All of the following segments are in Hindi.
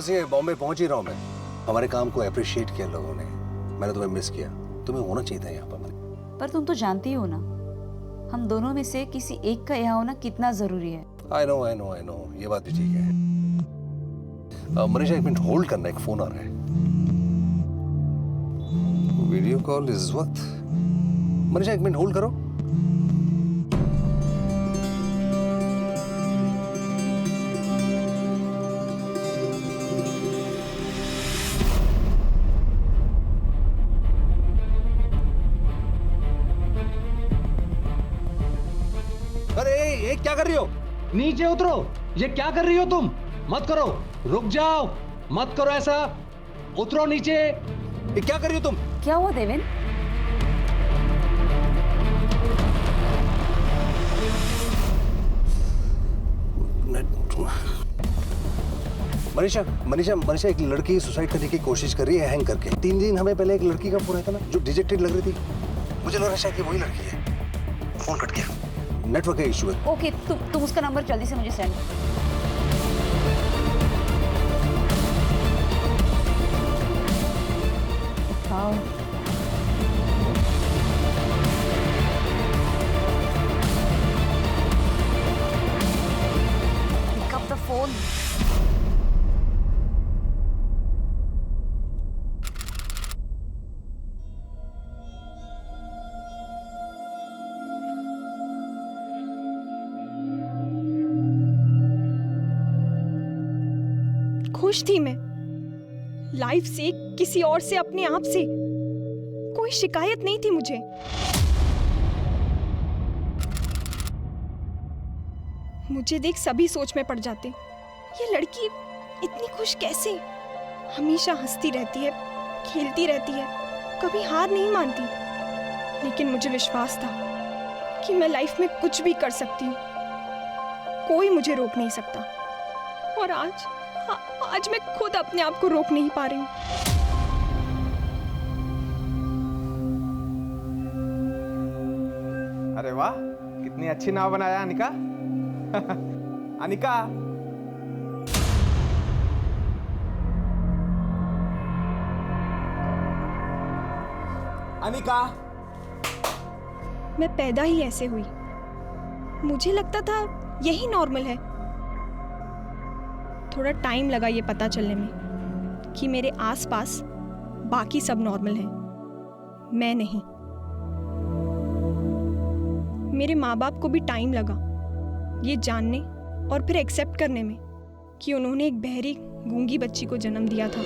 से बॉम्बे पहुंच ही रहा हूं मैं। हमारे काम को अप्रिशिएट किया लोगों ने। मैंने तुम्हें मिस किया। तुम्हें होना चाहिए था यहाँ पर तुम तो जानती हो ना, हम दोनोयहाँ में से किसी एक का यहाँ होना कितना जरूरी है। आई नो, ये बात भी ठीक है। मनीषा, एक मिनट होल्ड करना, एक फोन आ रहा है। वीडियो कॉल इस वक्त। मनीषा, एक मिनट होल्ड करो। अरे ये क्या कर रही हो? नीचे उतरो। ये क्या कर रही हो तुम? मत करो, रुक जाओ, मत करो ऐसा। उतरो नीचे। ये क्या कर रही हो तुम? क्या हुआ देवेन? मनीषा एक लड़की सुसाइड करने की कोशिश कर रही है हैंग करके। 3 दिन हमें पहले एक लड़की का फोन आया था ना, जो डिजेक्टेड लग रही थी। मुझे लग रहा है शायद कि वही लड़की है। फोन कट गया, नेटवर्क का इशू है। ओके, तुम उसका नंबर जल्दी से मुझे सेंड। उठाओ। Pick up the phone. खुश थी मैं लाइफ से, किसी और से, अपने आप से। कोई शिकायत नहीं थी मुझे। मुझे देख सभी सोच में पड़ जाते, ये लड़की इतनी खुश कैसे? हमेशा हंसती रहती है, खेलती रहती है, कभी हार नहीं मानती। लेकिन मुझे विश्वास था कि मैं लाइफ में कुछ भी कर सकती हूँ, कोई मुझे रोक नहीं सकता। और आज मैं खुद अपने आप को रोक नहीं पा रही हूँ। अरे वाह, कितनी अच्छी नाव बनाया अनिका। अनिका, अनिका। मैं पैदा ही ऐसे हुई। मुझे लगता था यही नॉर्मल है। थोड़ा टाइम लगा ये पता चलने में कि मेरे आसपास बाकी सब नॉर्मल हैं, मैं नहीं। मेरे माँ बाप को भी टाइम लगा ये जानने और फिर एक्सेप्ट करने में कि उन्होंने एक बहरी गूंगी बच्ची को जन्म दिया था।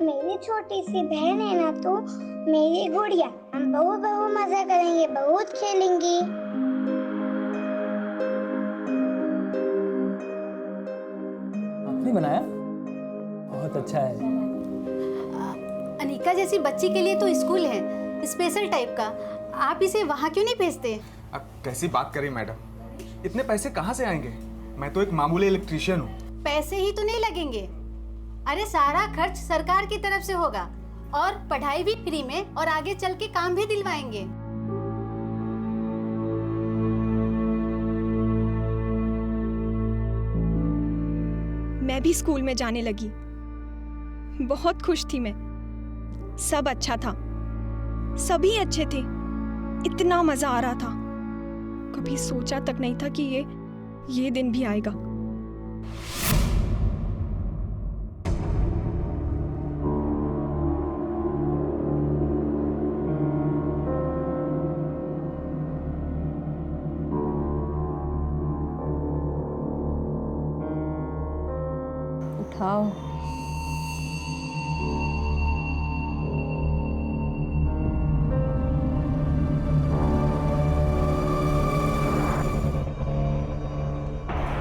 मेरी छोटी सी बहन है ना तू, मेरी गुड़िया। हम बहु मजा करेंगे, बहुत खेलेंगे। आपने बनाया? बहुत अच्छा है। अनिका जैसी बच्ची के लिए तो स्कूल है स्पेशल टाइप का। आप इसे वहाँ क्यों नहीं भेजते? अब कैसी बात करी मैडम, इतने पैसे कहाँ से आएंगे? मैं तो एक मामूली इलेक्ट्रीशियन हूँ। पैसे ही तो नहीं लगेंगे। अरे सारा खर्च सरकार की तरफ से होगा और पढ़ाई भी फ्री में, और आगे चल के काम भी दिलवाएंगे। मैं भी स्कूल में जाने लगी। बहुत खुश थी मैं। सब अच्छा था, सभी अच्छे थे, इतना मजा आ रहा था। कभी सोचा तक नहीं था कि ये दिन भी आएगा। उठाओ।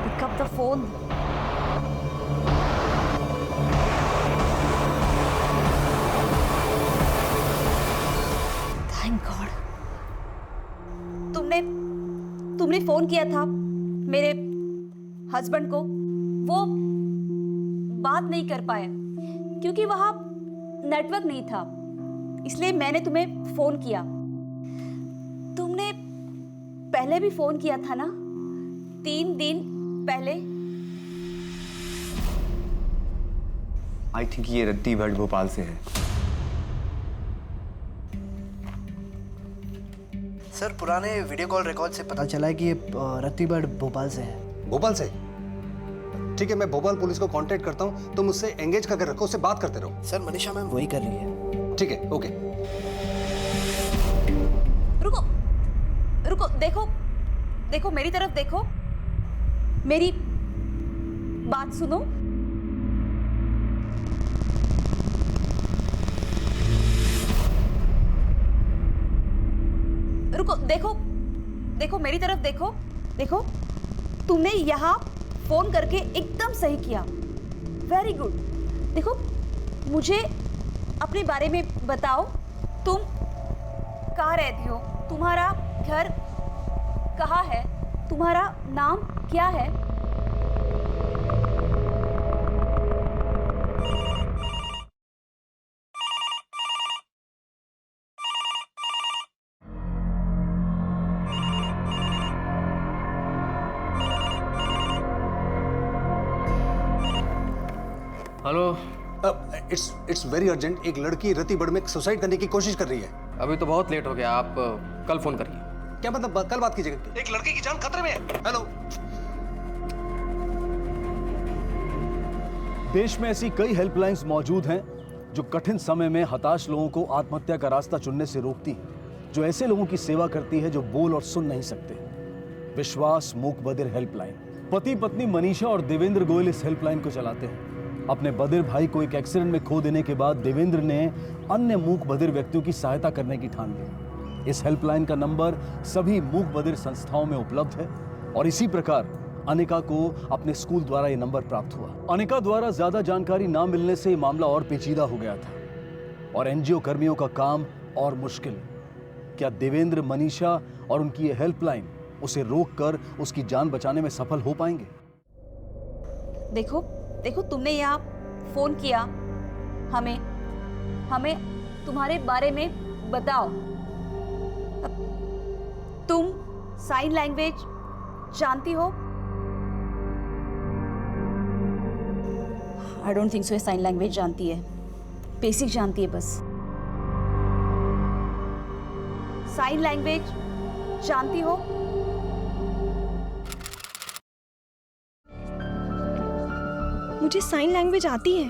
Pick up the phone. Thank God. तुमने फोन किया था मेरे हस्बैंड को। वो बात नहीं कर पाया क्योंकि वहां नेटवर्क नहीं था, इसलिए मैंने तुम्हें फोन किया। तुमने पहले भी फोन किया था ना? 3 दिन पहले। आई थिंक ये रत्ती भट्ट भोपाल से है। सर पुराने वीडियो कॉल रिकॉर्ड से पता चला है कि ये रत्ती भट्ट भोपाल से है। भोपाल से? ठीक है, मैं भोपाल पुलिस को कांटेक्ट करता हूँ, तुम उससे एंगेज करके रखो, उससे बात करते रहो। सर मनीषा मैम वही कर रही है। ठीक है, ओके। रुको रुको, देखो देखो, मेरी तरफ देखो, मेरी बात सुनो। रुको, देखो देखो, मेरी तरफ देखो। देखो, तुमने यहाँ फोन करके एकदम सही किया, वेरी गुड। देखो, मुझे अपने बारे में बताओ, तुम कहाँ रहती हो, तुम्हारा घर कहाँ है, तुम्हारा नाम क्या है? हेलो। It's very urgent. एक लड़की रत्ती भट्ट में सुसाइड करने की कोशिश कर रही है। अभी तो बहुत लेट हो गया, आप कल फोन करिए। क्या मतलब? कल बात कीजिएगा। एक लड़की की जान खतरे में है। हेलो। देश में ऐसी कई हेल्पलाइंस मौजूद हैं जो कठिन समय में हताश लोगों को आत्महत्या का रास्ता चुनने से रोकती है, जो ऐसे लोगों की सेवा करती है जो बोल और सुन नहीं सकते। विश्वास मूक बधिर हेल्पलाइन। पति पत्नी मनीषा और देवेंद्र गोयल इस हेल्पलाइन को चलाते हैं। अपने बधिर भाई को एक एक्सीडेंट में खो देने के बाद देवेंद्र ने अन्य मूक बधिर व्यक्तियों की सहायता करने की ठान ली। इस हेल्पलाइन का नंबर सभी मूक बधिर संस्थाओं में उपलब्ध है और इसी प्रकार अनिका को अपने स्कूल द्वारा यह नंबर प्राप्त हुआ। अनिका द्वारा ज्यादा जानकारी ना मिलने से यह मामला और पेचीदा हो गया था और एनजीओ कर्मियों का काम और मुश्किल। क्या देवेंद्र, मनीषा और उनकी यह हेल्पलाइन उसे रोककर उसकी जान बचाने में सफल हो पाएंगे? देखो देखो, तुमने यहाँ फोन किया, हमें तुम्हारे बारे में बताओ। तुम साइन लैंग्वेज जानती हो? आई डोंट थिंक सो ये साइन लैंग्वेज जानती है, बेसिक जानती है बस। साइन लैंग्वेज जानती हो? मुझे साइन लैंग्वेज आती है।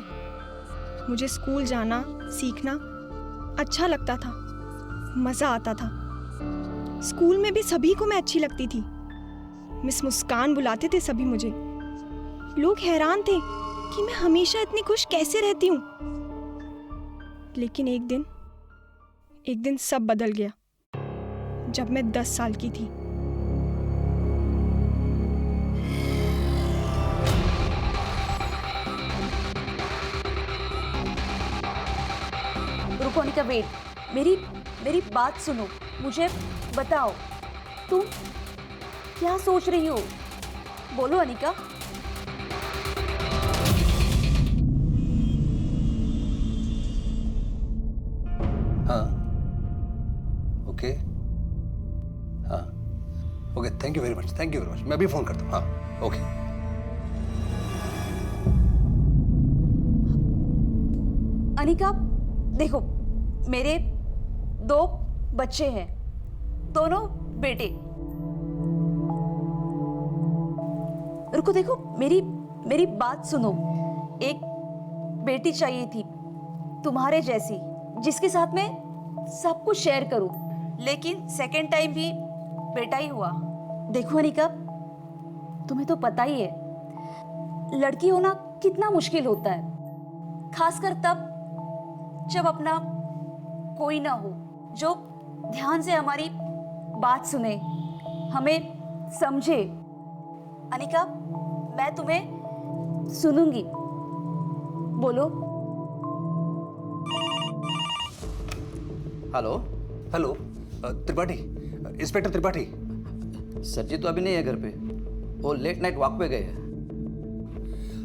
मुझे स्कूल जाना, सीखना अच्छा लगता था, मज़ा आता था। स्कूल में भी सभी को मैं अच्छी लगती थी। मिस मुस्कान बुलाते थे सभी मुझे। लोग हैरान थे कि मैं हमेशा इतनी खुश कैसे रहती हूँ। लेकिन एक दिन सब बदल गया जब मैं 10 साल की थी। रुको अनिका, वेट, मेरी बात सुनो, मुझे बताओ, तुम क्या सोच रही हो? बोलो अनिका। हाँ, ओके, हाँ, okay, thank you very much, मैं अभी फोन करता हूँ। हाँ, ओके। अनिका, देखो, मेरे 2 बच्चे हैं, दोनों बेटे। रुको, देखो, मेरी बात सुनो। एक बेटी चाहिए थी तुम्हारे जैसी, जिसके साथ मैं सब कुछ शेयर करूं, लेकिन सेकेंड टाइम भी बेटा ही हुआ। देखो अनिका, तुम्हें तो पता ही है लड़की होना कितना मुश्किल होता है, खासकर तब जब अपना कोई ना हो जो ध्यान से हमारी बात सुने, हमें समझे। अनिका, मैं तुम्हें सुनूंगी, बोलो। Hello. Hello, Tripathi, inspector Tripathi. Sir ji तो अभी नहीं है घर पे, वो लेट नाइट वॉक पे गए हैं।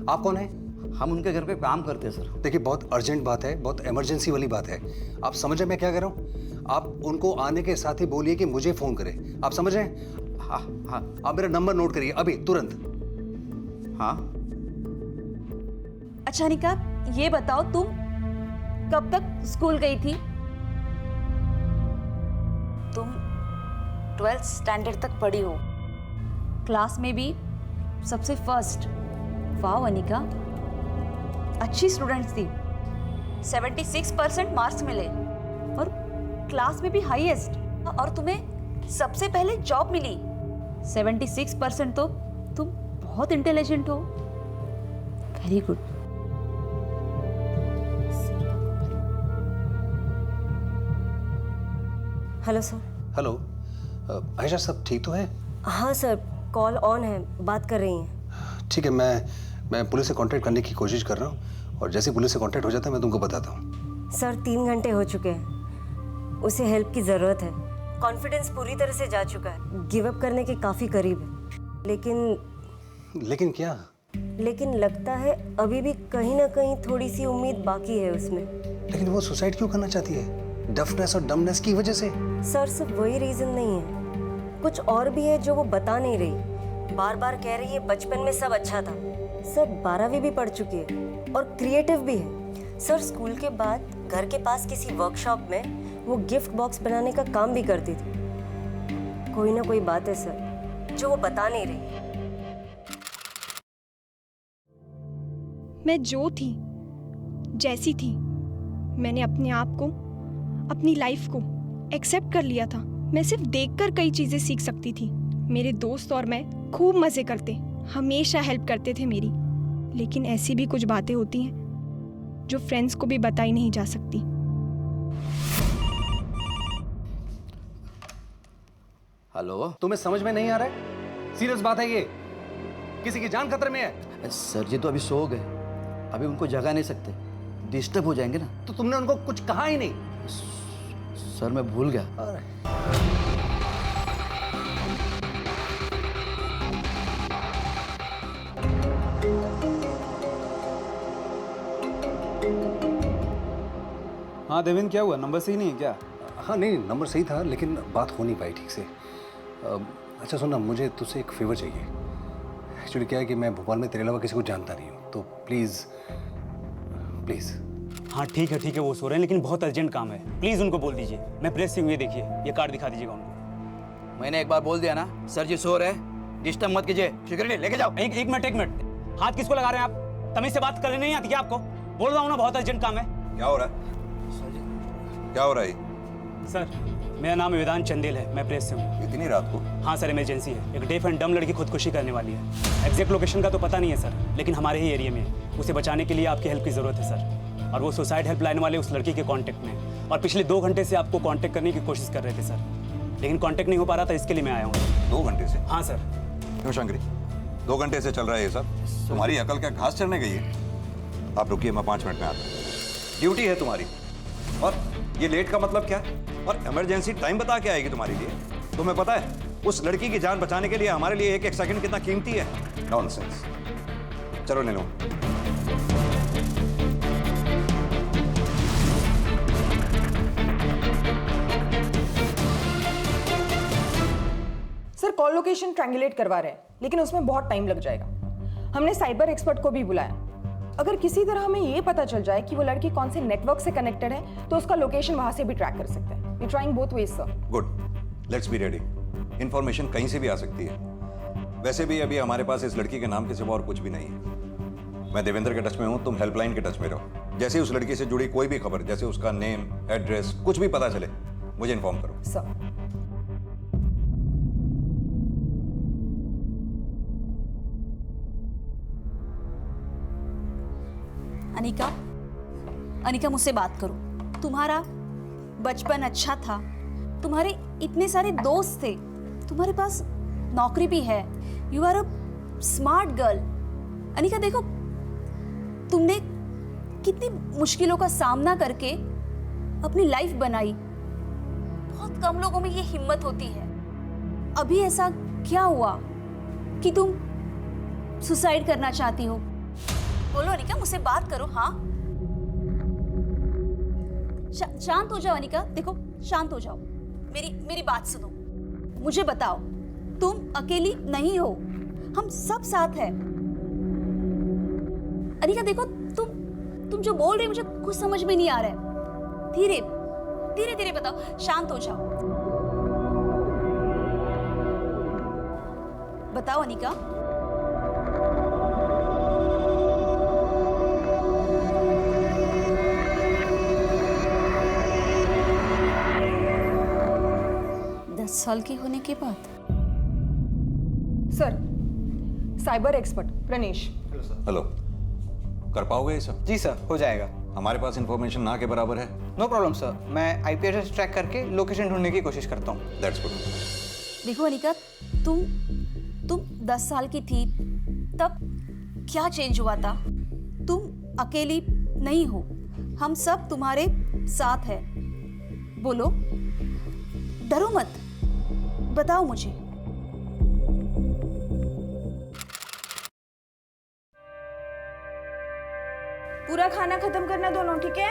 आप कौन हैं? हम उनके घर पे काम करते हैं सर। देखिए, बहुत अर्जेंट बात है, बहुत इमरजेंसी वाली बात है। आप समझ रहे हैं मैं क्या कह रहा हूँ? आप उनको आने के साथ ही बोलिए कि मुझे फोन करें। आप समझ रहे हैं? हाँ हाँ आप मेरा नंबर नोट करिए अभी तुरंत। हाँ। अच्छा अनिका, ये बताओ तुम कब तक स्कूल गई थी? तुम 12th स्टैंडर्ड तक पढ़ी हो, क्लास में भी सबसे फर्स्ट। वाह अनिका, अच्छी स्टूडेंट थी। 76% मार्क्स मिले और क्लास में भी हाईएस्ट, और तुम्हें सबसे पहले जॉब मिली। 76% तो तुम बहुत इंटेलिजेंट हो। Very good. Hello sir. Hello Ayesha, सब ठीक तो है? हाँ सर, कॉल ऑन है, बात कर रही हैं। ठीक है, मैं पुलिस से कांटेक्ट करने की कोशिश कर रहा हूँ, और जैसे पुलिस से कांटेक्ट हो जाता है मैं तुमको बताता हूँ। सर 3 घंटे हो चुके हैं, उसे हेल्प की ज़रूरत है। कॉन्फिडेंस पूरी तरह से जा चुका है, गिव अप करने के काफ़ी करीब है। लेकिन क्या? लेकिन लगता है अभी भी कहीं ना कहीं थोड़ी सी उम्मीद बाकी है उसमें। लेकिन वो सुसाइड क्यों करना चाहती है? डफनेस और डमनेस की वजह से? सर सिर्फ वही रीज़न नहीं है, कुछ और भी है जो वो बता नहीं रही। बार बार कह रही है बचपन में सब अच्छा था। सर 12वीं भी पढ़ चुकी है और क्रिएटिव भी है। सर स्कूल के बाद घर के पास किसी वर्कशॉप में वो गिफ्ट बॉक्स बनाने का काम भी करती थी। कोई ना कोई बात है सर जो वो बता नहीं रही। मैं जो थी, जैसी थी, मैंने अपने आप को, अपनी लाइफ को एक्सेप्ट कर लिया था। मैं सिर्फ देखकर कई चीज़ें सीख सकती थी। मेरे दोस्त और मैं खूब मज़े करते, हमेशा हेल्प करते थे मेरी। लेकिन ऐसी भी कुछ बातें होती हैं जो फ्रेंड्स को भी बताई नहीं जा सकती। हेलो, तुम्हें समझ में नहीं आ रहा है? सीरियस बात है ये, किसी की जान खतरे में है। सर जी तो अभी सो गए, अभी उनको जगा नहीं सकते, डिस्टर्ब हो जाएंगे ना। तो तुमने उनको कुछ कहा ही नहीं? सर मैं भूल गया। हाँ देवेंद्र, क्या हुआ? नंबर सही नहीं है क्या? हाँ नहीं, नंबर सही था लेकिन बात हो नहीं पाई ठीक से। अच्छा सुनना, मुझे तुझसे एक फेवर चाहिए। एक्चुअली क्या है कि मैं भोपाल में तेरे अलावा किसी को जानता नहीं हूँ, तो प्लीज़ प्लीज़। हाँ ठीक है, वो सो रहे हैं लेकिन बहुत अर्जेंट काम है, प्लीज़ उनको बोल दीजिए। मैं प्रेस से हूँ, ये देखिए, ये कार्ड दिखा दीजिएगा उनको। मैंने एक बार बोल दिया ना, सर जी सो रहे, डिस्टर्ब मत कीजिए। सिक्योरिटी लेके जाओ। एक मिनट, हाथ किसको लगा रहे हैं आप? तमीज से बात करने नहीं आती क्या आपको? बोल रहा हूँ ना, बहुत अर्जेंट काम है। क्या हो रहा है? क्या हो रहा है? सर मेरा नाम वेदांत चंदेल है, मैं प्रेस से हूँ। इतनी रात को? हाँ सर, इमरजेंसी है। एक डेफ एंड डम लड़की खुदकुशी करने वाली है। एग्जैक्ट लोकेशन का तो पता नहीं है सर, लेकिन हमारे ही एरिया में है। उसे बचाने के लिए आपकी हेल्प की ज़रूरत है सर। और वो सुसाइड हेल्पलाइन वाले उस लड़की के कांटेक्ट में, और पिछले 2 घंटे से आपको कांटेक्ट करने की कोशिश कर रहे थे सर, लेकिन कांटेक्ट नहीं हो पा रहा था, इसके लिए मैं आया हूँ। 2 घंटे से? हाँ सर। क्यों शंकरी, 2 घंटे से चल रहा है ये सब? तुम्हारी अकल क्या घास चढ़ने गई है? आप रुकिए, मैं 5 मिनट में आता हूँ। ड्यूटी है तुम्हारी, और ये लेट का मतलब क्या? और इमरजेंसी टाइम बता के आएगी तुम्हारे लिए? तुम्हें पता है उस लड़की की जान बचाने के लिए हमारे लिए एक सेकंड कितना कीमती है? नॉनसेंस। चलो ले लो। सर कॉल लोकेशन ट्रायंगुलेट करवा रहे हैं, लेकिन उसमें बहुत टाइम लग जाएगा। हमने साइबर एक्सपर्ट को भी बुलाया। अगर किसी तरह हमें ये पता चल जाए कि वो लड़की कौन से नेटवर्क से कनेक्टेड है, तो उसका लोकेशन वहां से भी ट्रैक कर सकते हैं। We trying both ways sir. Good, let's be ready. Information कहीं से भी आ सकती है। वैसे भी अभी हमारे पास इस लड़की के नाम के सिवा और कुछ भी नहीं है। मैं देवेंद्र के टच में हूँ, तुम हेल्पलाइन के टच में रहो। जैसे ही उस लड़की से जुड़ी कोई भी खबर, जैसे उसका नेम, एड्रेस, कुछ भी पता चले, मुझे इन्फॉर्म करो। सर। अनिका मुझसे बात करो। तुम्हारा बचपन अच्छा था, तुम्हारे इतने सारे दोस्त थे, तुम्हारे पास नौकरी भी है, you are a smart girl. Anika देखो, तुमने कितनी मुश्किलों का सामना करके अपनी लाइफ बनाई। बहुत कम लोगों में ये हिम्मत होती है। अभी ऐसा क्या हुआ कि तुम सुसाइड करना चाहती हो? बोलो अनिका, मुझसे बात करो। हाँ, शांत हो जाओ अनिका। देखो, शांत हो जाओ, मेरी बात सुनो। मुझे बताओ, तुम अकेली नहीं हो, हम सब साथ हैं। अनिका देखो, तुम जो बोल रही हो मुझे कुछ समझ में नहीं आ रहा है। धीरे धीरे धीरे बताओ, शांत हो जाओ। बताओ अनिका। साल की होने के बाद। Sir, cyber expert Pranesh. Hello, कर पाओगे ये सब? जी सर, हो जाएगा। हमारे पास इंफॉर्मेशन ना के बराबर है। नो प्रॉब्लम सर, मैं आईपी एड्रेस ट्रैक करके लोकेशन ढूंढने की कोशिश करता हूँ। That's good. देखो अनिका, तुम 10 साल की थी तब क्या चेंज हुआ था? तुम अकेली नहीं हो, हम सब तुम्हारे साथ हैं। बोलो, डरो मत, बताओ मुझे। पूरा खाना खत्म करना दोनों, ठीक है?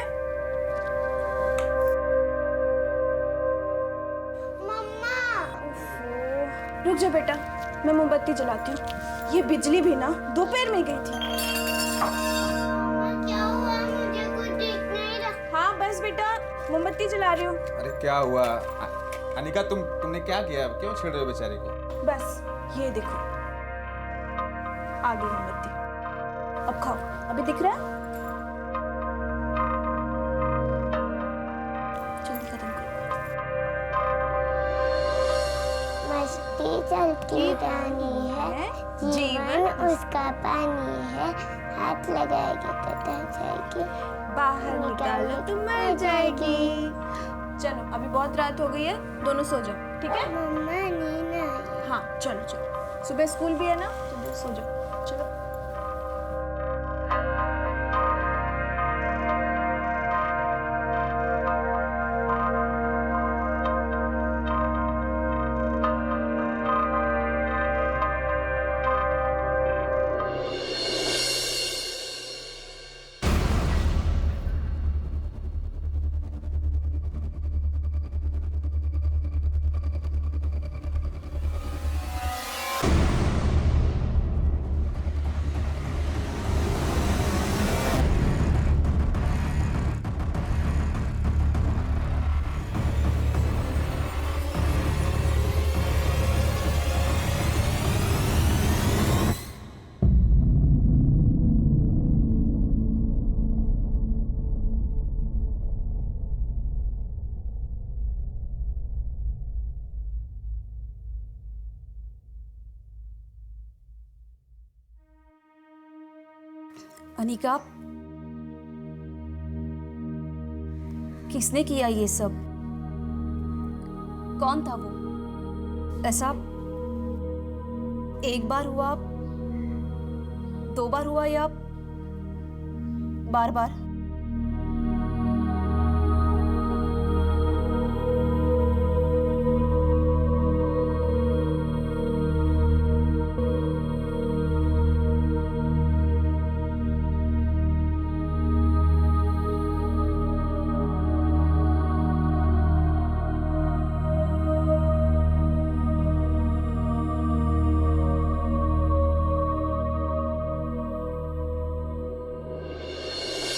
रुक जा बेटा, मैं मोमबत्ती जलाती हूँ। ये बिजली भी ना दोपहर में गई थी। क्या हुआ? मुझे कुछ दिख नहीं रहा। हाँ बस बेटा, मोमबत्ती जला रही हूँ। अरे क्या हुआ? अनिका, तुमने क्या किया? क्यों छेड़ रहे हो बेचारे को? बस ये देखो, आ गई मोमबत्ती। अब खाओ। अभी दिख रहा है? जल्दी खत्म करो। मस्ती चलती रानी है, जीवन उसका पानी है। हाथ लगाएगी तो तर जाएगी, बाहर निकालो तो मर जाएगी। चलो, अभी बहुत रात हो गई है, दोनों सो जाओ, ठीक है? मम्मा नींद आ रही। हाँ चलो चलो, सुबह स्कूल भी है ना, तो सो जाओ। चलो। अनिका, किसने किया ये सब? कौन था वो? ऐसा एक बार हुआ, 2 बार हुआ या बार बार?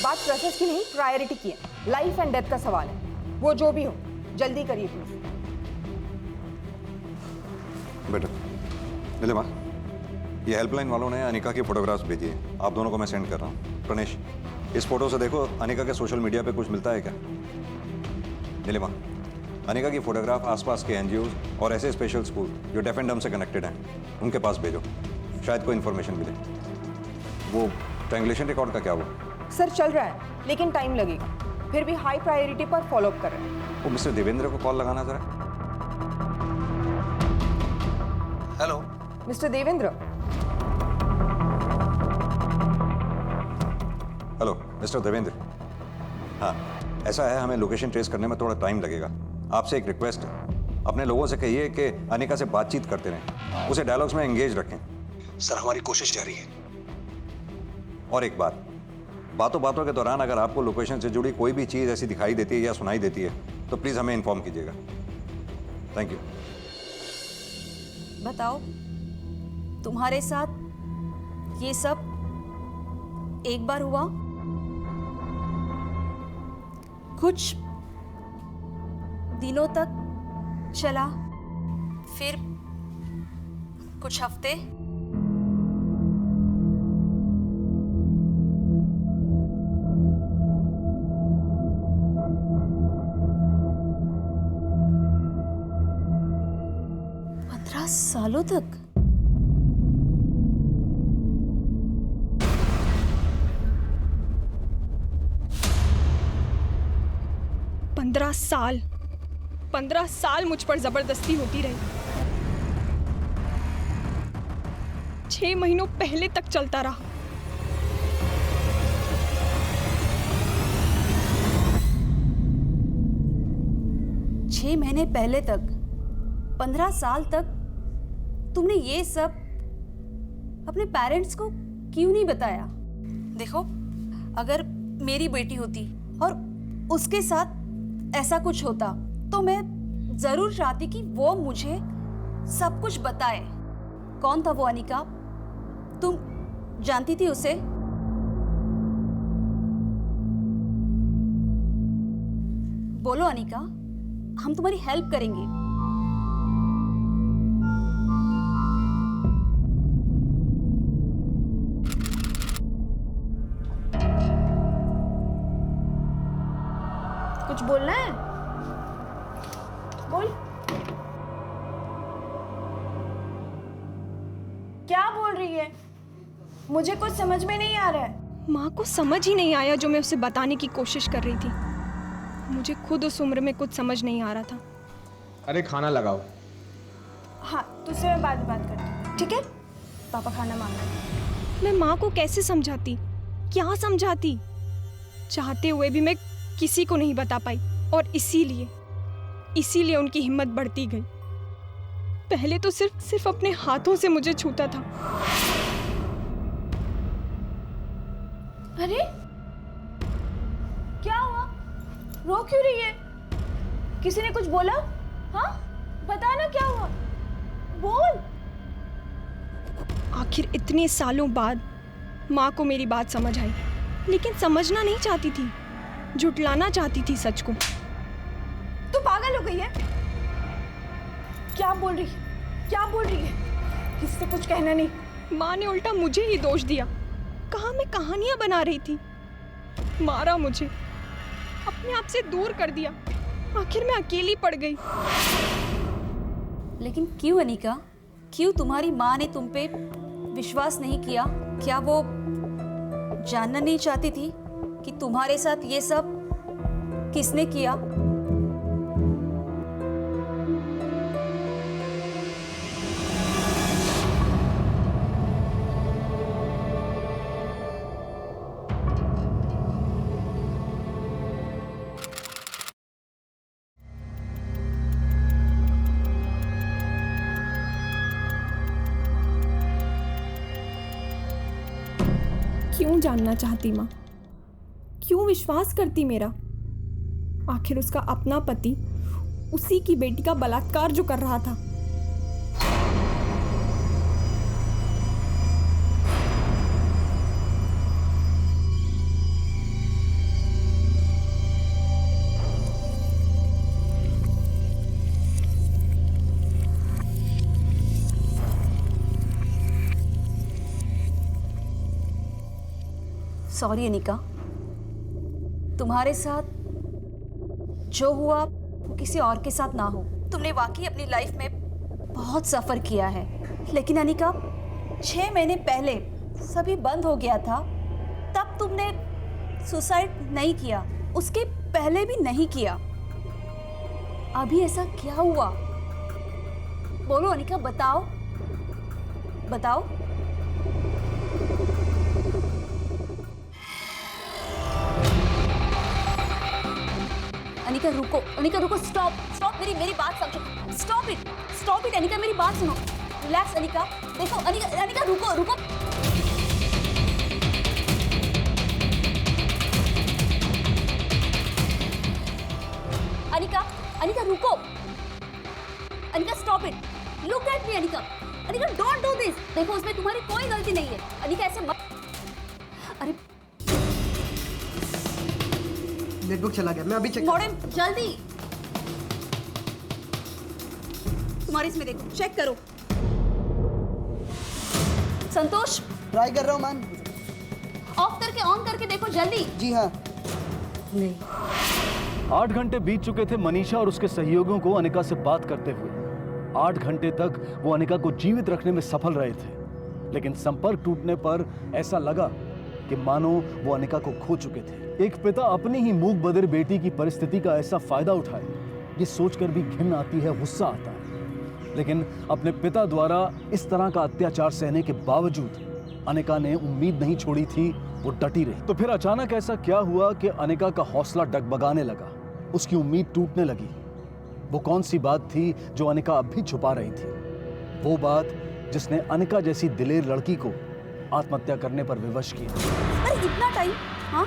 बात प्रोसेस की नहीं, प्रायोरिटी की है। लाइफ एंड डेथ का सवाल है, वो जो भी हो जल्दी करिए प्लीज। बेटा, नीलिमा, ये हेल्पलाइन वालों ने अनिका की फोटोग्राफ्स भेजी है, आप दोनों को मैं सेंड कर रहा हूँ। प्रणेश, इस फोटो से देखो अनिका के सोशल मीडिया पे कुछ मिलता है क्या? नीलिमा, अनिका की फोटोग्राफ आसपास के एनजीओज और ऐसे स्पेशल स्कूल जो डेफ एंड डम से कनेक्टेड हैं, उनके पास भेजो, शायद कोई इन्फॉर्मेशन मिले। वो ट्रायंगुलेशन रिकॉर्ड का क्या हुआ? सर चल रहा है, लेकिन टाइम लगेगा। फिर भी हाई प्रायोरिटी पर फॉलोअप कर रहे हैं। वो मिस्टर देवेंद्र को कॉल लगाना जरा। Hello mister Devendra. Hello mister Devendra. हाँ, ऐसा है, हमें लोकेशन ट्रेस करने में थोड़ा टाइम लगेगा। आपसे एक रिक्वेस्ट है, अपने लोगों से कहिए कि अनिका से बातचीत करते रहें, उसे डायलॉग्स में एंगेज रखें। सर, हमारी कोशिश जारी है। और एक बात, बातों बातों के दौरान अगर आपको लोकेशन से जुड़ी कोई भी चीज़ ऐसी दिखाई देती है या सुनाई देती है तो प्लीज़ हमें इन्फॉर्म कीजिएगा। Thank you. बताओ, तुम्हारे साथ ये सब एक बार हुआ? कुछ दिनों तक चला, फिर कुछ हफ्ते? सालों तक? पंद्रह साल मुझ पर जबरदस्ती होती रही। 6 महीनों पहले तक चलता रहा। छह महीने पहले तक, 15 साल तक तुमने ये सब अपने पेरेंट्स को क्यों नहीं बताया? देखो, अगर मेरी बेटी होती और उसके साथ ऐसा कुछ होता तो मैं जरूर चाहती कि वो मुझे सब कुछ बताए। कौन था वो अनिका? तुम जानती थी उसे? बोलो अनिका, हम तुम्हारी हेल्प करेंगे। कुछ बोलना है? बोल। क्या बोल रही है? मुझे कुछ समझ में नहीं आ रहा है। माँ को समझ ही नहीं आया जो मैं उसे बताने की कोशिश कर रही थी। मुझे खुद उस उम्र में कुछ समझ नहीं आ रहा था। अरे खाना लगाओ। हाँ, तुझसे मैं बाद में बात करती हूँ, ठीक है? पापा खाना मांग रहे हैं। मैं माँ को कैसे समझाती, क्या समझाती? चाहते हुए भी मैं किसी को नहीं बता पाई, और इसीलिए उनकी हिम्मत बढ़ती गई। पहले तो सिर्फ अपने हाथों से मुझे छूता था। अरे क्या हुआ? रो क्यों रही है? किसी ने कुछ बोला? हाँ, बता ना क्या हुआ, बोल। आखिर इतने सालों बाद माँ को मेरी बात समझ आई, लेकिन समझना नहीं चाहती थी, झुटलाना चाहती थी सच को। तू पागल हो गई है? क्या बोल रही है? क्या बोल रही है? किसी से कुछ कहना नहीं। माँ ने उल्टा मुझे ही दोष दिया, कहा मैं कहानियां बना रही थी, मारा मुझे, अपने आप से दूर कर दिया। आखिर मैं अकेली पड़ गई। लेकिन क्यों अनिका? क्यों तुम्हारी माँ ने तुम पे विश्वास नहीं किया? क्या वो जानना नहीं चाहती थी कि तुम्हारे साथ ये सब किसने किया? क्यों जानना चाहती माँ? क्यों विश्वास करती मेरा? आखिर उसका अपना पति उसी की बेटी का बलात्कार जो कर रहा था। सॉरी अनिका, तुम्हारे साथ जो हुआ वो किसी और के साथ ना हो। तुमने वाकई अपनी लाइफ में बहुत सफ़र किया है, लेकिन अनिका 6 महीने पहले सभी बंद हो गया था, तब तुमने सुसाइड नहीं किया, उसके पहले भी नहीं किया। अभी ऐसा क्या हुआ? बोलो अनिका, बताओ बताओ। अनिका रुको, स्टॉप, मेरी बात समझो। स्टॉप इट अनिका, मेरी बात सुनो। रिलैक्स अनिका। देखो अनिका रुको। अनिका रुको। Anika stop it. Look at me Anika, Anika don't do this. देखो उसमें तुम्हारी कोई गलती नहीं है अनिका, ऐसे मत। अरे नेटवर्क चला गया, मैं अभी चेक। मॉडम जल्दी, तुम्हारे इसमें देखो, चेक करो। संतोष ट्राई कर रहा हूँ मैम। ऑफ करके ऑन करके देखो जल्दी। जी हाँ। नहीं। 8 घंटे बीत चुके थे मनीषा और उसके सहयोगियों को अनिका से बात करते हुए। 8 घंटे तक वो अनिका को जीवित रखने में सफल रहे थे, लेकिन संपर्क टूटने पर ऐसा लगा कि मानो वो अनिका को खो चुके थे। एक पिता अपनी ही मूक बधिर बेटी की परिस्थिति का ऐसा फायदा उठाए, ये सोचकर भी घिन आती है, गुस्सा आता है। लेकिन अपने पिता द्वारा इस तरह का अत्याचार सहने के बावजूद अनिका ने उम्मीद नहीं छोड़ी थी, वो डटी रही। तो फिर अचानक ऐसा क्या हुआ कि अनिका का हौसला डगमगाने लगा, उसकी उम्मीद टूटने लगी। वो कौन सी बात थी जो अनिका अब भी छुपा रही थी? वो बात जिसने अनिका जैसी दिलेर लड़की को आत्महत्या करने पर विवश किया। अरे इतना टाइम, हाँ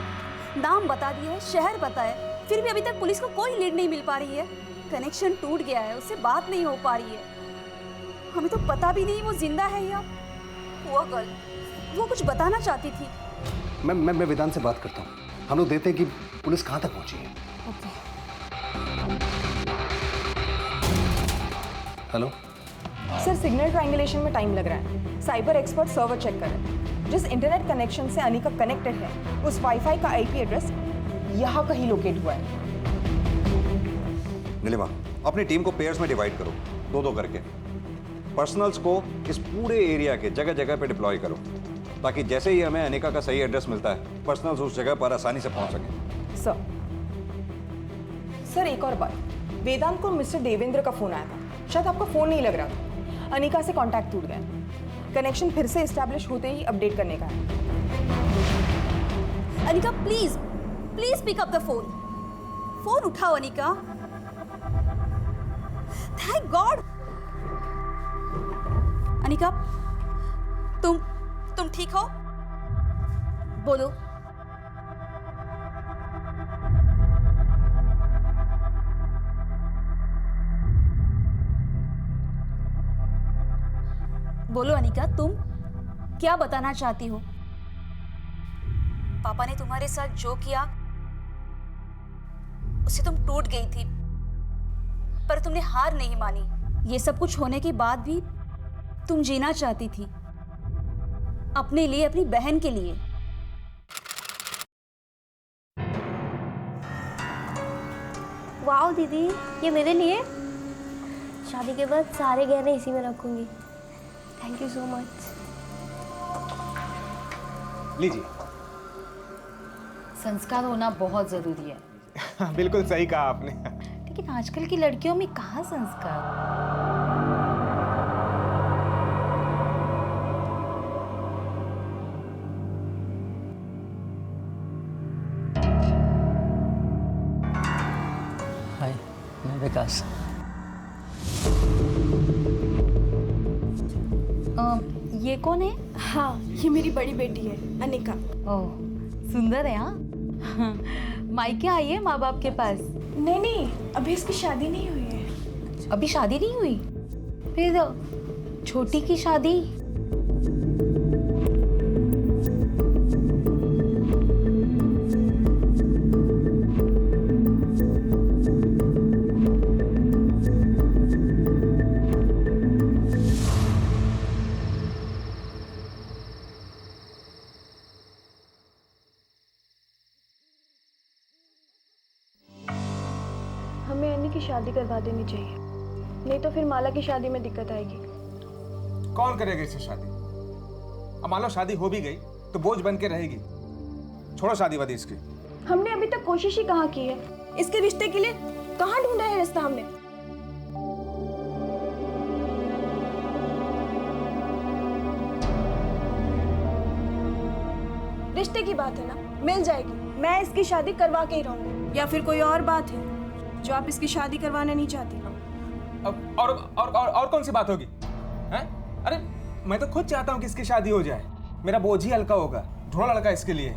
नाम बता दिया है, शहर बताया, फिर भी अभी तक पुलिस को कोई लीड नहीं मिल पा रही है। कनेक्शन टूट गया है, उससे बात नहीं हो पा रही है। हमें तो पता भी नहीं वो जिंदा है या हुआ कल। वो कुछ बताना चाहती थी। मैं वेदांत से बात करता हूँ, हम लोग देखते हैं कि पुलिस कहाँ तक पहुँची है। हेलो सर, सिग्नल ट्रायंगुलेशन में टाइम लग रहा है। साइबर एक्सपर्ट सर्वर चेक कर रहे हैं। जिस इंटरनेट कनेक्शन से अनिका कनेक्टेड है, उस वाईफाई का आईपी एड्रेस यहाँ कहीं लोकेट हुआ है। नीलिमा, अपनी टीम को पेयर्स में डिवाइड करो, 2-2 करके। पर्सनल्स को इस पूरे एरिया के जगह जगह पे डिप्लॉय करो, ताकि जैसे ही हमें अनिका का सही एड्रेस मिलता है, पर्सनल्स उस जगह पर आसानी से पहुंच सकें। सर एक और बात, वेदांत को मिस्टर देवेंद्र का फोन आया था, शायद आपका फोन नहीं लग रहा था। अनिका से कांटेक्ट टूट गया, कनेक्शन फिर से एस्टैब्लिश होते ही अपडेट करने का है। Anika please please pick up the phone. Phone उठाओ अनिका। Thank God. अनिका, तुम ठीक हो? बोलो। बोलो अनिका, तुम क्या बताना चाहती हो? पापा ने तुम्हारे साथ जो किया उससे तुम टूट गई थी, पर तुमने हार नहीं मानी। ये सब कुछ होने के बाद भी तुम जीना चाहती थी, अपने लिए, अपनी बहन के लिए। वाओ दीदी, ये मेरे लिए। शादी के बाद सारे गहने इसी में रखूंगी। Thank you so much. लीजिए। संस्कार होना बहुत जरूरी है। बिल्कुल सही कहा आपने। लेकिन आजकल की लड़कियों में कहाँ संस्कार? हाय, मैं विकास। ये कौन है? हाँ, ये मेरी बड़ी बेटी है अनिका। ओह, सुंदर है। हाँ, मायके आई है माँ बाप के पास? नहीं, अभी इसकी शादी नहीं हुई है। अभी शादी नहीं हुई? फिर छोटी की शादी? हमें अन्नी की शादी करवा देनी चाहिए, नहीं तो फिर माला की शादी में दिक्कत आएगी। कौन करेगा इससे शादी? अब मान लो शादी हो भी गई तो बोझ बन के रहेगी। छोड़ो शादी वादी इसकी। हमने अभी तक कोशिश ही कहाँ की है? इसके रिश्ते के लिए कहाँ ढूंढा है रिश्ता हमने? रिश्ते की बात है ना, मिल जाएगी। मैं इसकी शादी करवा के ही रहूंगी। या फिर कोई और बात है जो आप इसकी शादी करवाना नहीं चाहती? अब और कौन सी बात होगी? हैं? अरे मैं तो खुद चाहता हूँ कि इसकी शादी हो जाए, मेरा बोझ ही हल्का होगा। ढूंढो लड़का इसके लिए।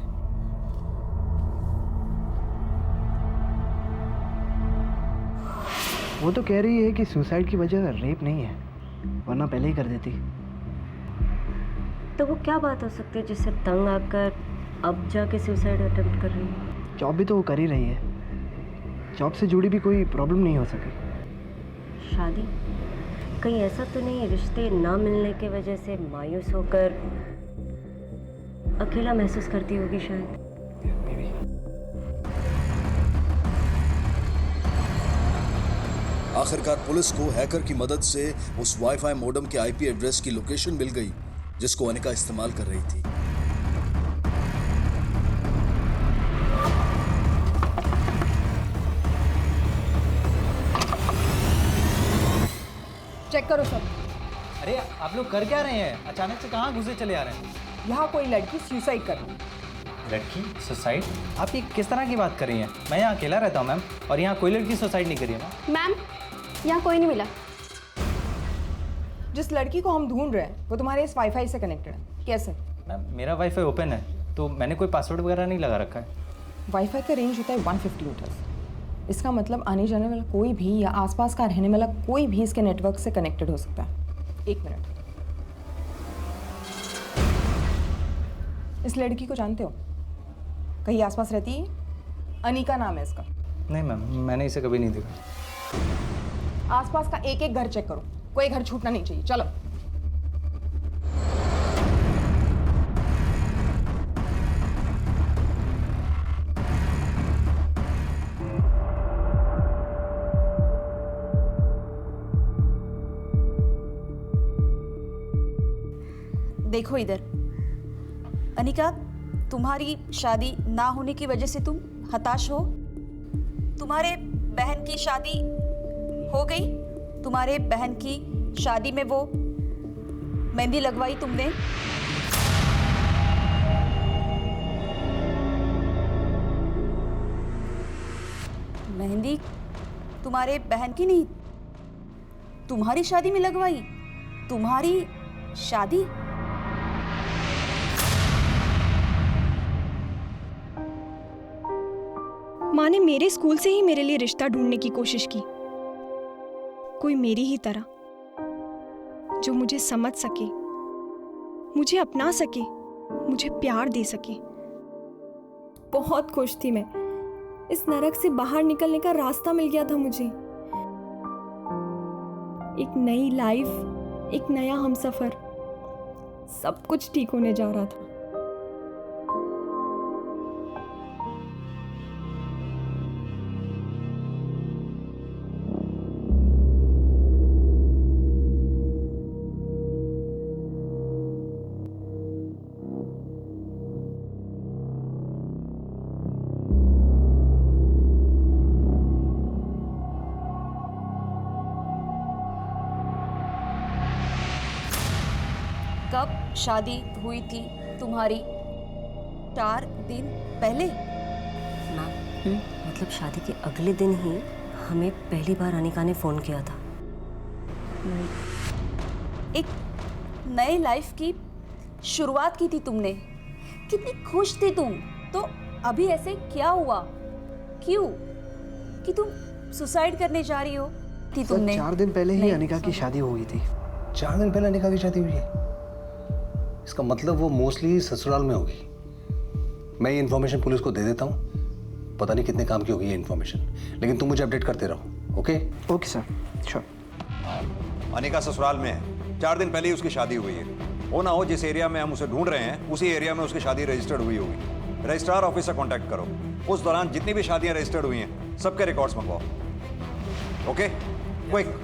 वो तो कह रही है कि सुसाइड की वजह रेप नहीं है, वरना पहले ही कर देती। तो वो क्या बात हो सकती है जिससे तंग आकर अब जाके सुसाइड अटेम्प्ट कर रही है? जॉब भी तो वो कर ही रही है, जॉब से जुड़ी भी कोई प्रॉब्लम नहीं हो सकी। शादी? कहीं ऐसा तो नहीं रिश्ते ना मिलने की वजह से मायूस होकर अकेला महसूस करती होगी शायद। आखिरकार पुलिस को हैकर की मदद से उस वाईफाई मॉडेम के आईपी एड्रेस की लोकेशन मिल गई जिसको अनिका इस्तेमाल कर रही थी। चेक करो सब। अरे आप लोग कर क्या रहे हैं? अचानक से कहाँ घुसे चले आ रहे हैं? यहाँ कोई लड़की सुसाइड कर रही है। लड़की सुसाइड? आप ये किस तरह की बात कर रही हैं? मैं यहाँ अकेला रहता हूँ मैम, और यहाँ कोई लड़की सुसाइड नहीं करी है मैम। यहाँ कोई नहीं मिला। जिस लड़की को हम ढूंढ रहे हैं वो तुम्हारे इस वाईफाई से कनेक्टेड है। कैसे? मैम मेरा वाईफाई ओपन है, तो मैंने कोई पासवर्ड वगैरह नहीं लगा रखा है। वाईफाई का रेंज होता है 150 मीटर्स। इसका मतलब आने जाने वाला कोई भी या आसपास का रहने वाला कोई भी इसके नेटवर्क से कनेक्टेड हो सकता है। 1 मिनट। इस लड़की को जानते हो? कहीं आसपास रहती है? अनिका नाम है इसका। नहीं मैम, मैंने इसे कभी नहीं देखा। आसपास का एक एक घर चेक करो, कोई घर छूटना नहीं चाहिए। चलो। देखो इधर, अनिका, तुम्हारी शादी ना होने की वजह से तुम हताश हो। तुम्हारे बहन की शादी हो गई, तुम्हारे बहन की शादी में वो मेहंदी लगवाई तुमने। मेहंदी तुम्हारे बहन की नहीं, तुम्हारी शादी में लगवाई। तुम्हारी शादी? माँ ने मेरे स्कूल से ही मेरे लिए रिश्ता ढूंढने की कोशिश की, कोई मेरी ही तरह जो मुझे समझ सके, मुझे अपना सके, मुझे प्यार दे सके। बहुत खुश थी मैं, इस नरक से बाहर निकलने का रास्ता मिल गया था मुझे। एक नई लाइफ, एक नया हमसफर, सब कुछ ठीक होने जा रहा था। कब शादी हुई थी तुम्हारी? 4 दिन पहले? मैम, मतलब शादी के अगले दिन ही हमें पहली बार अनिका ने फ़ोन किया था। एक नए लाइफ की शुरुआत की थी तुमने। कितनी खुश थी तुम। तो अभी ऐसे क्या हुआ? क्यों कि तुम सुसाइड करने जा रही हो? थी तुमने 4 दिन पहले ही अनिका की शादी हो गई थी। 4 दिन पहले अनिका की शादी हुई है? इसका मतलब वो मोस्टली ससुराल में होगी। मैं ये इन्फॉर्मेशन पुलिस को दे देता हूँ, पता नहीं कितने काम की होगी ये इन्फॉर्मेशन, लेकिन तुम मुझे अपडेट करते रहो। Okay? Okay sir, sure. Anika ससुराल में है, 4 दिन पहले ही उसकी शादी हुई है। हो ना हो जिस एरिया में हम उसे ढूंढ रहे हैं उसी एरिया में उसकी शादी रजिस्टर्ड हुई होगी। रजिस्ट्रार ऑफिस से कॉन्टैक्ट करो, उस दौरान जितनी भी शादियां रजिस्टर्ड हुई हैं सबके रिकॉर्ड्स मंगवाओ। Okay, quick.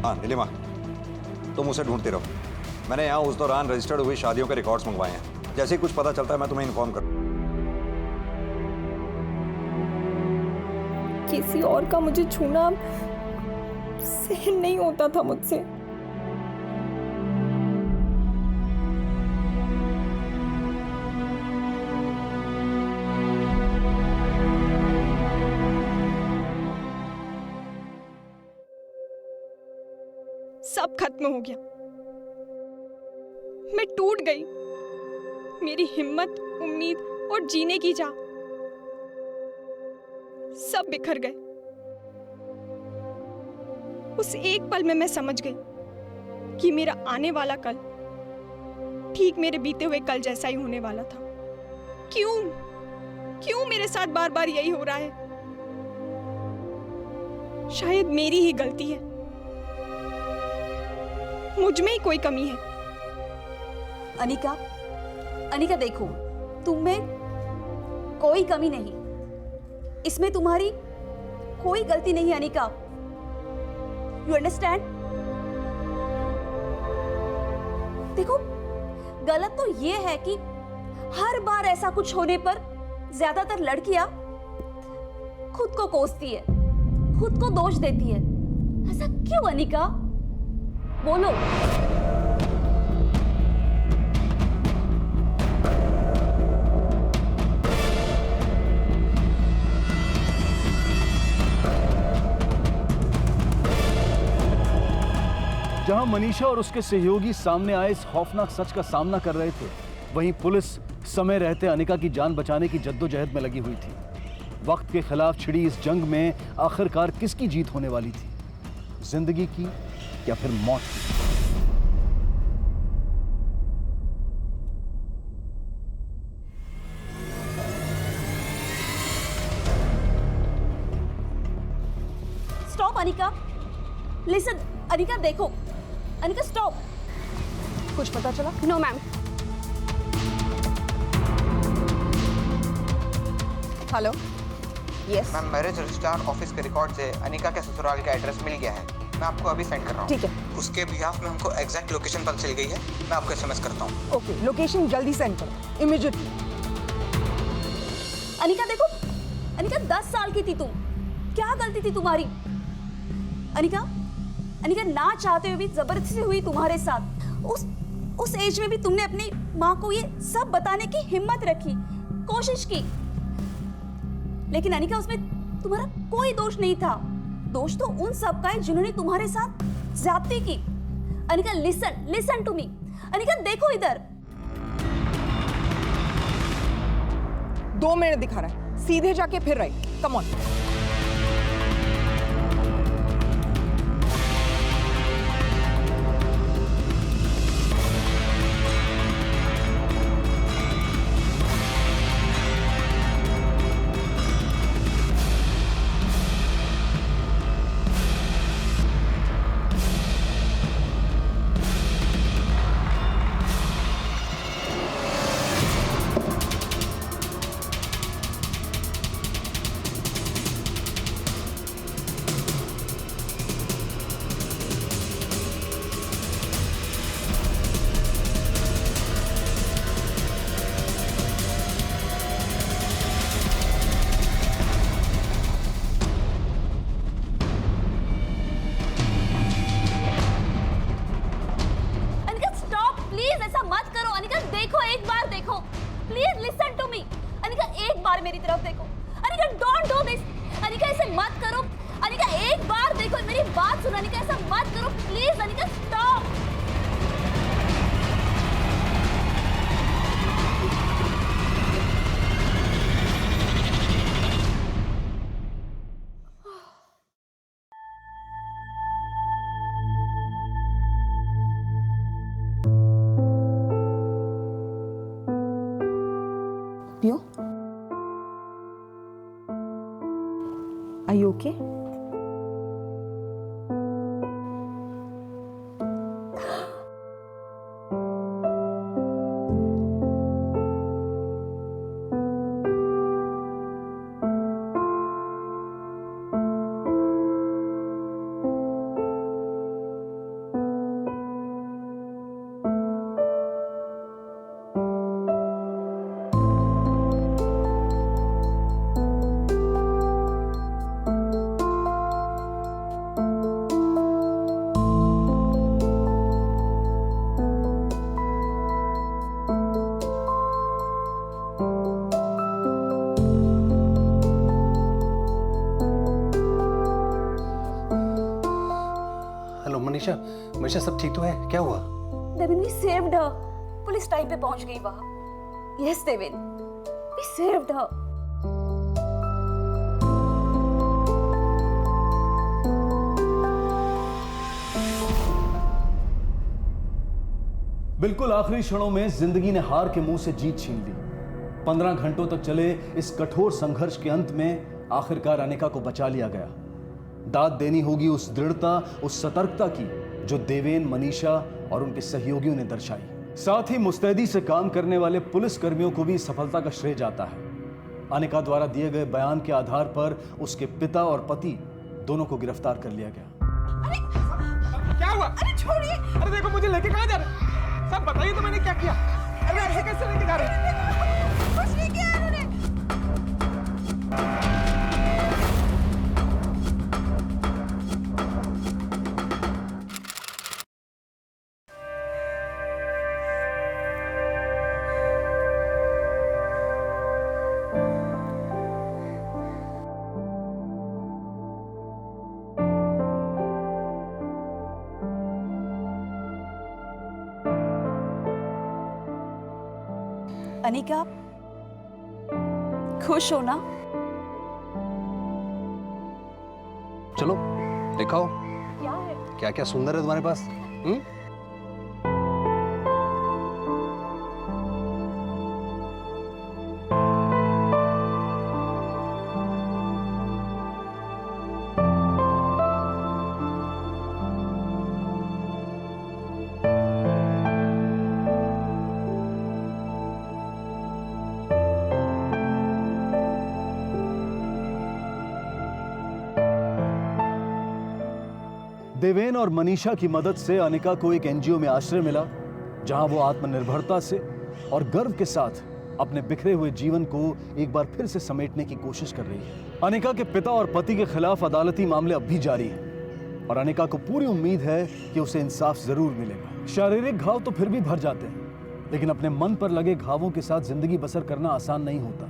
हाँ नीलिमा, तुम उसे ढूंढते रहो। मैंने यहाँ उस दौरान रजिस्टर्ड हुई शादियों के रिकॉर्ड्स मंगवाए हैं। जैसे ही कुछ पता चलता है मैं तुम्हें इन्फॉर्म करूँ। किसी और का मुझे छूना सहन नहीं होता था मुझसे। सब खत्म हो गया, मैं टूट गई। मेरी हिम्मत, उम्मीद और जीने की चाह सब बिखर गए। उस एक पल में मैं समझ गई कि मेरा आने वाला कल ठीक मेरे बीते हुए कल जैसा ही होने वाला था। क्यों क्यों मेरे साथ बार बार यही हो रहा है? शायद मेरी ही गलती है, मुझ में ही कोई कमी है। अनिका, अनिका देखो, तुम में कोई कमी नहीं, इसमें तुम्हारी कोई गलती नहीं है अनिका। You understand? देखो, गलत तो ये है कि हर बार ऐसा कुछ होने पर ज्यादातर लड़कियां खुद को कोसती है, खुद को दोष देती है। ऐसा क्यों अनिका? बोलो। जहां मनीषा और उसके सहयोगी सामने आए इस खौफनाक सच का सामना कर रहे थे, वहीं पुलिस समय रहते अनिका की जान बचाने की जद्दोजहद में लगी हुई थी। वक्त के खिलाफ छिड़ी इस जंग में आखिरकार किसकी जीत होने वाली थी? जिंदगी की या फिर मौत की? स्टॉप अनिका, लिसन अनिका, देखो अनिका, स्टॉप। कुछ पता चला? No ma'am. Hello, yes ma'am, marriage registrar office के रिकॉर्ड से अनिका के ससुराल का एड्रेस मिल गया है। मैं आपको अभी सेंड कर रहा हूँ। ठीक है। उसके बिहाफ में हमको एग्जैक्ट लोकेशन पता चल गई है। मैं आपको एसएमएस करता हूँ। ओके, लोकेशन जल्दी सेंड करो, इमीडिएटली। अनिका देखो, अनिका 10 साल की थी तुम, क्या गलती थी तुम्हारी? अनिका, अनिका ना चाहते हुए भी जबरदस्ती हुई तुम्हारे साथ। उस एज में भी तुमने अपनी माँ को ये सब बताने की हिम्मत रखी, कोशिश की, लेकिन अनिका उसमें तुम्हारा कोई दोष नहीं था। दोष तो उन सब का है जिन्होंने तुम्हारे साथ ज्यादती की। Anika listen, listen to me. Anika देखो इधर। 2 मिनट दिखा रहा है, सीधे जाके फिर राइट, कम ऑन। मेरी तरफ देखो। Anika don't do this. Anika ऐसे मत करो। अनिका एक बार देखो, मेरी बात सुनो। अनिका ऐसा मत करो प्लीज। अनिका स्टॉप। पियो, are you okay? Manisha, Manisha सब ठीक तो है? क्या हुआ? Devin, we saved her. Police time पे पहुंच गई वहां। Yes, Devin, we saved her. बिल्कुल आखिरी क्षणों में जिंदगी ने हार के मुंह से जीत छीन ली। 15 घंटों तक चले इस कठोर संघर्ष के अंत में आखिरकार अनिका को बचा लिया गया। दाद देनी होगी उस दृढ़ता, उस सतर्कता की जो देवेन, मनीषा और उनके सहयोगियों ने दर्शाई। साथ ही मुस्तैदी से काम करने वाले पुलिस कर्मियों को भी इस सफलता का श्रेय जाता है। अनिका द्वारा दिए गए बयान के आधार पर उसके पिता और पति दोनों को गिरफ्तार कर लिया गया। क्या हुआ? अरे छोड़िए! अरे देखो मुझे लेके कहाँ जा रहे हैं? सब बताइए तो मैंने क्या किया? अरे ऐसे कैसे लेके जा रहे हैं? कुछ नहीं किया इन्होंने। अनिका, खुश हो ना? चलो दिखाओ क्या है? क्या क्या सुंदर है तुम्हारे पास। देवेन और मनीषा की मदद से अनिका को एक एनजीओ में आश्रय मिला, जहां वो आत्मनिर्भरता से और गर्व के साथ अपने बिखरे हुए जीवन को एक बार फिर से समेटने की कोशिश कर रही है। अनिका के पिता और पति के खिलाफ अदालती मामले अब भी जारी हैं और अनिका को पूरी उम्मीद है कि उसे इंसाफ जरूर मिलेगा। शारीरिक घाव तो फिर भी भर जाते हैं, लेकिन अपने मन पर लगे घावों के साथ जिंदगी बसर करना आसान नहीं होता।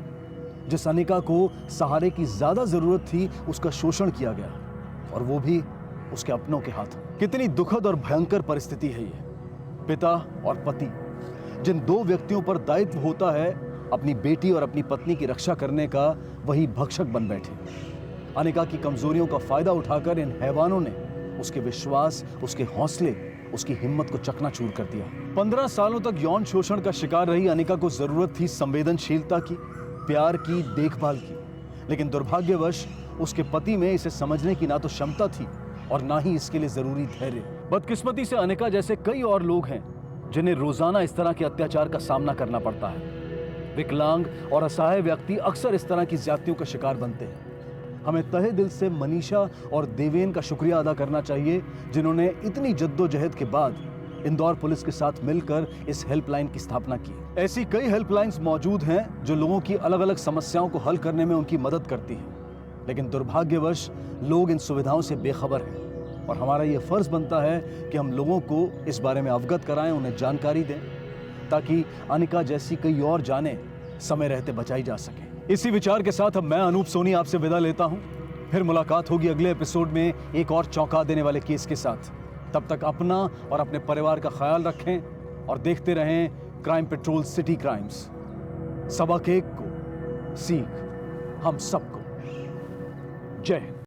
जिस अनिका को सहारे की ज्यादा जरूरत थी, उसका शोषण किया गया, और वो भी उसके अपनों के हाथों। कितनी दुखद और भयंकर परिस्थिति है ये। पिता और पति, जिन दो व्यक्तियों पर दायित्व होता है अपनी बेटी और अपनी पत्नी की रक्षा करने का, वही भक्षक बन बैठे। अनिका की कमजोरियों का फायदा उठाकर इन हैवानों ने उसके विश्वास, उसके हौसले, उसकी हिम्मत को चकनाचूर कर दिया। 15 सालों तक यौन शोषण का शिकार रही अनिका को जरूरत थी संवेदनशीलता की, प्यार की, देखभाल की, लेकिन दुर्भाग्यवश उसके पति में इसे समझने की ना तो क्षमता थी और ना ही इसके लिए जरूरी धैर्य। बदकिस्मती से अनिका जैसे कई और लोग हैं जिन्हें रोजाना इस तरह के अत्याचार का सामना करना पड़ता है। विकलांग और असहाय व्यक्ति अक्सर इस तरह की ज्यादतियों का शिकार बनते हैं। हमें तहे दिल से मनीषा और देवेन का शुक्रिया अदा करना चाहिए, जिन्होंने इतनी जद्दोजहद के बाद इंदौर पुलिस के साथ मिलकर इस हेल्पलाइन की स्थापना की। ऐसी कई हेल्पलाइंस मौजूद हैं जो लोगों की अलग अलग समस्याओं को हल करने में उनकी मदद करती हैं, लेकिन दुर्भाग्यवश लोग इन सुविधाओं से बेखबर हैं और हमारा ये फर्ज बनता है कि हम लोगों को इस बारे में अवगत कराएं, उन्हें जानकारी दें, ताकि अनिका जैसी कई और जानें समय रहते बचाई जा सके। इसी विचार के साथ अब मैं अनूप सोनी आपसे विदा लेता हूं। फिर मुलाकात होगी अगले एपिसोड में एक और चौंका देने वाले केस के साथ। तब तक अपना और अपने परिवार का ख्याल रखें और देखते रहें क्राइम पेट्रोल सिटी क्राइम्स। सबक एक को सीख हम सबको। जय हिंद।